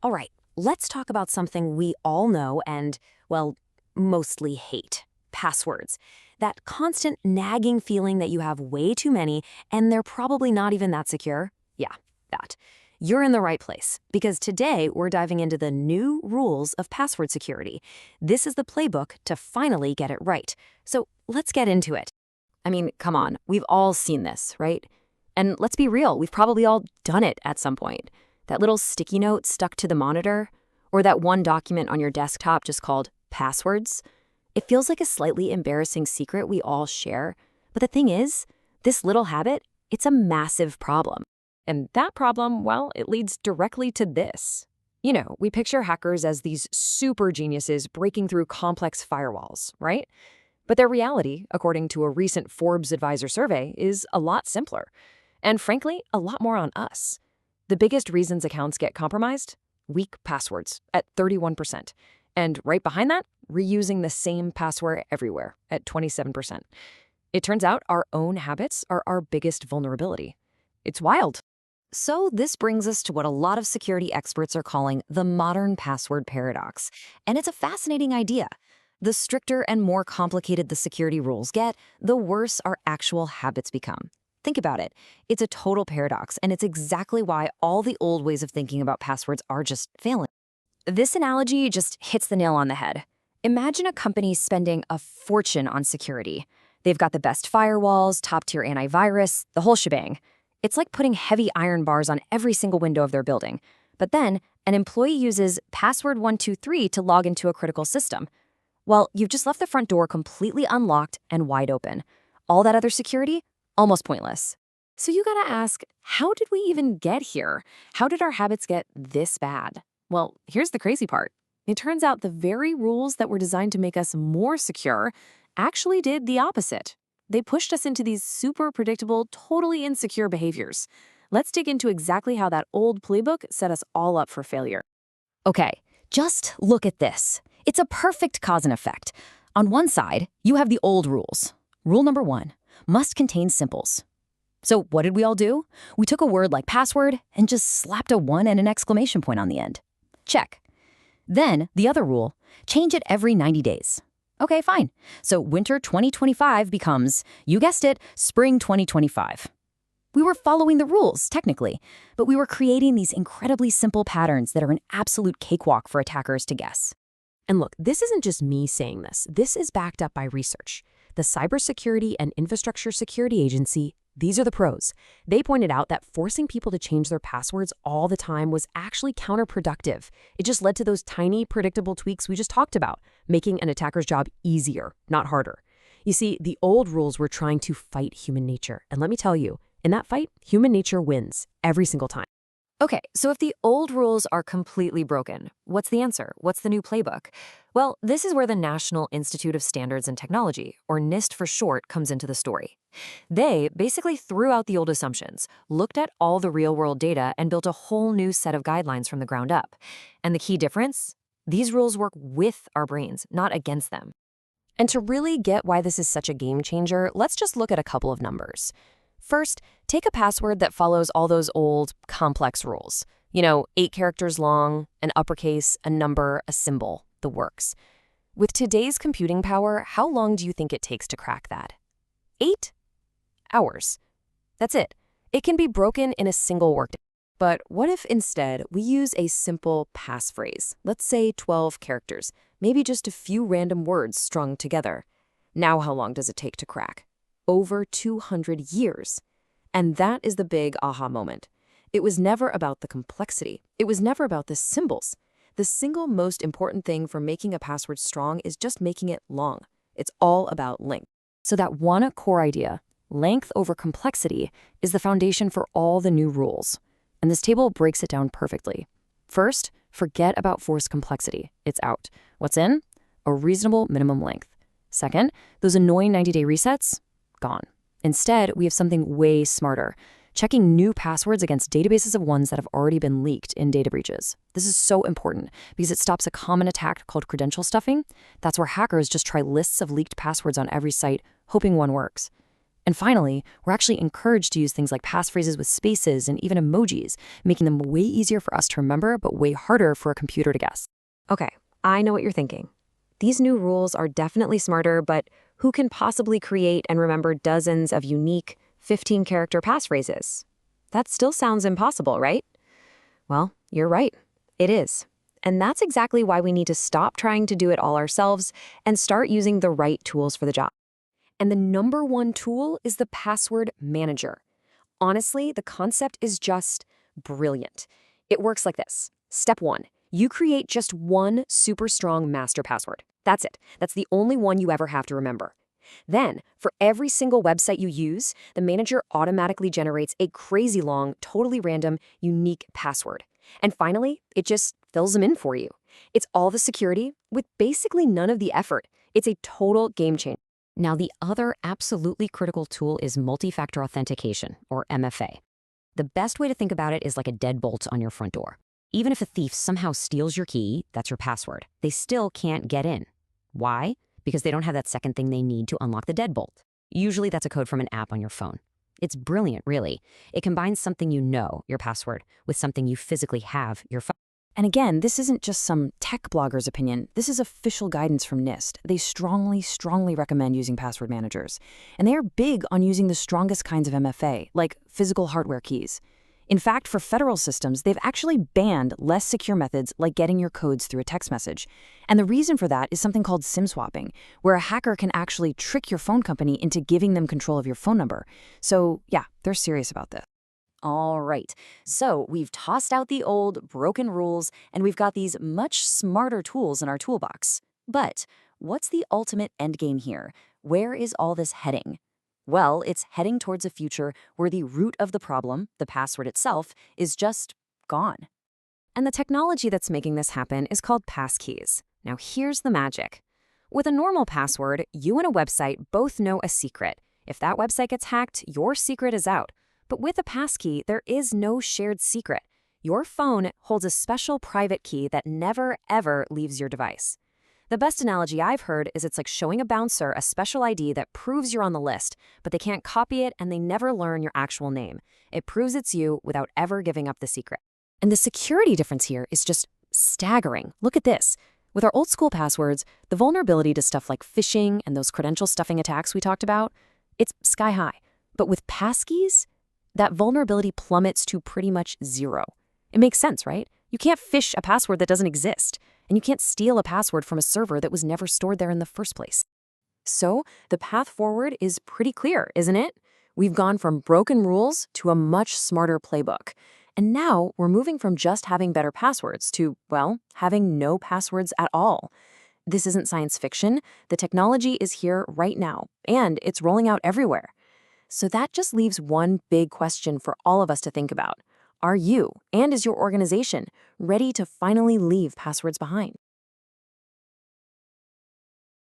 All right, let's talk about something we all know and, well, mostly hate: passwords. That constant nagging feeling that you have way too many and they're probably not even that secure. Yeah, that. You're in the right place because today we're diving into the new rules of password security. This is the playbook to finally get it right. So let's get into it. I mean, come on, we've all seen this, right? And let's be real, we've probably all done it at some point. That little sticky note stuck to the monitor, or that one document on your desktop just called passwords. It feels like a slightly embarrassing secret we all share. But the thing is, this little habit, it's a massive problem. And that problem, well, it leads directly to this. We picture hackers as these super geniuses breaking through complex firewalls, right? But their reality, according to a recent Forbes advisor survey, is a lot simpler. And frankly, a lot more on us. The biggest reasons accounts get compromised? Weak passwords at 31%. And right behind that, reusing the same password everywhere at 27%. It turns out our own habits are our biggest vulnerability. It's wild. So this brings us to what a lot of security experts are calling the modern password paradox. And it's a fascinating idea. The stricter and more complicated the security rules get, the worse our actual habits become. Think about it. It's a total paradox, and it's exactly why all the old ways of thinking about passwords are just failing. This analogy just hits the nail on the head. Imagine a company spending a fortune on security. They've got the best firewalls, top-tier antivirus, the whole shebang. It's like putting heavy iron bars on every single window of their building. But then, an employee uses password 123 to log into a critical system. Well, you've just left the front door completely unlocked and wide open. All that other security? Almost pointless. So you gotta ask, how did we even get here? How did our habits get this bad? Well, here's the crazy part. It turns out the very rules that were designed to make us more secure actually did the opposite. They pushed us into these super predictable, totally insecure behaviors. Let's dig into exactly how that old playbook set us all up for failure. Okay, just look at this. It's a perfect cause and effect. On one side, you have the old rules. Rule number 1, must contain symbols. So what did we all do? We took a word like password and just slapped a 1 and an exclamation point on the end. Check. Then, the other rule, change it every 90 days. Okay, fine. So winter 2025 becomes, you guessed it, spring 2025. We were following the rules, technically, but we were creating these incredibly simple patterns that are an absolute cakewalk for attackers to guess. And look, this isn't just me saying this. This is backed up by research. The Cybersecurity and Infrastructure Security Agency, these are the pros. They pointed out that forcing people to change their passwords all the time was actually counterproductive. It just led to those tiny, predictable tweaks we just talked about, making an attacker's job easier, not harder. You see, the old rules were trying to fight human nature. And let me tell you, in that fight, human nature wins every single time. Okay, so if the old rules are completely broken, what's the answer? What's the new playbook? Well, this is where the National Institute of Standards and Technology, or NIST for short, comes into the story. They basically threw out the old assumptions, looked at all the real-world data, and built a whole new set of guidelines from the ground up. And the key difference? These rules work with our brains, not against them. And to really get why this is such a game changer, let's just look at a couple of numbers. First, take a password that follows all those old, complex rules. 8 characters long, an uppercase, a number, a symbol, the works. With today's computing power, how long do you think it takes to crack that? 8 hours. That's it. It can be broken in a single workday. But what if instead we use a simple passphrase? Let's say 12 characters, maybe just a few random words strung together. Now how long does it take to crack? Over 200 years. And that is the big aha moment. It was never about the complexity. It was never about the symbols. The single most important thing for making a password strong is just making it long. It's all about length. So that one core idea, length over complexity, is the foundation for all the new rules. And this table breaks it down perfectly. First, forget about forced complexity. It's out. What's in? A reasonable minimum length. Second, those annoying 90-day resets? Gone. Instead, we have something way smarter, checking new passwords against databases of ones that have already been leaked in data breaches. This is so important because it stops a common attack called credential stuffing. That's where hackers just try lists of leaked passwords on every site, hoping one works. And finally, we're actually encouraged to use things like passphrases with spaces and even emojis, making them way easier for us to remember, but way harder for a computer to guess. Okay, I know what you're thinking. These new rules are definitely smarter, but who can possibly create and remember dozens of unique 15-character passphrases? That still sounds impossible, right? Well, you're right. It is. And that's exactly why we need to stop trying to do it all ourselves and start using the right tools for the job. And the number one tool is the password manager. Honestly, the concept is just brilliant. It works like this. Step 1, you create just one super strong master password. That's it. That's the only one you ever have to remember. Then, for every single website you use, the manager automatically generates a crazy long, totally random, unique password. And finally, it just fills them in for you. It's all the security with basically none of the effort. It's a total game changer. Now, the other absolutely critical tool is multi-factor authentication, or MFA. The best way to think about it is like a deadbolt on your front door. Even if a thief somehow steals your key, that's your password, they still can't get in. Why? Because they don't have that second thing they need to unlock the deadbolt. Usually that's a code from an app on your phone. It's brilliant, really. It combines something you know, your password, with something you physically have, your phone. And again, this isn't just some tech blogger's opinion. This is official guidance from NIST. They strongly recommend using password managers. And they are big on using the strongest kinds of MFA, like physical hardware keys. In fact, for federal systems, they've actually banned less secure methods like getting your codes through a text message. And the reason for that is something called SIM swapping, where a hacker can actually trick your phone company into giving them control of your phone number. So yeah, they're serious about this. All right, so we've tossed out the old, broken rules, and we've got these much smarter tools in our toolbox. But what's the ultimate endgame here? Where is all this heading? Well, it's heading towards a future where the root of the problem, the password itself, is just gone. And the technology that's making this happen is called passkeys. Now here's the magic. With a normal password, you and a website both know a secret. If that website gets hacked, your secret is out. But with a passkey, there is no shared secret. Your phone holds a special private key that never, ever leaves your device. The best analogy I've heard is it's like showing a bouncer a special ID that proves you're on the list, but they can't copy it and they never learn your actual name. It proves it's you without ever giving up the secret. And the security difference here is just staggering. Look at this. With our old school passwords, the vulnerability to stuff like phishing and those credential stuffing attacks we talked about, it's sky high. But with passkeys, that vulnerability plummets to pretty much zero. It makes sense, right? You can't phish a password that doesn't exist, and you can't steal a password from a server that was never stored there in the first place. So the path forward is pretty clear, isn't it? We've gone from broken rules to a much smarter playbook. And now we're moving from just having better passwords to, well, having no passwords at all. This isn't science fiction. The technology is here right now, and it's rolling out everywhere. So that just leaves one big question for all of us to think about. Are you, and is your organization, ready to finally leave passwords behind?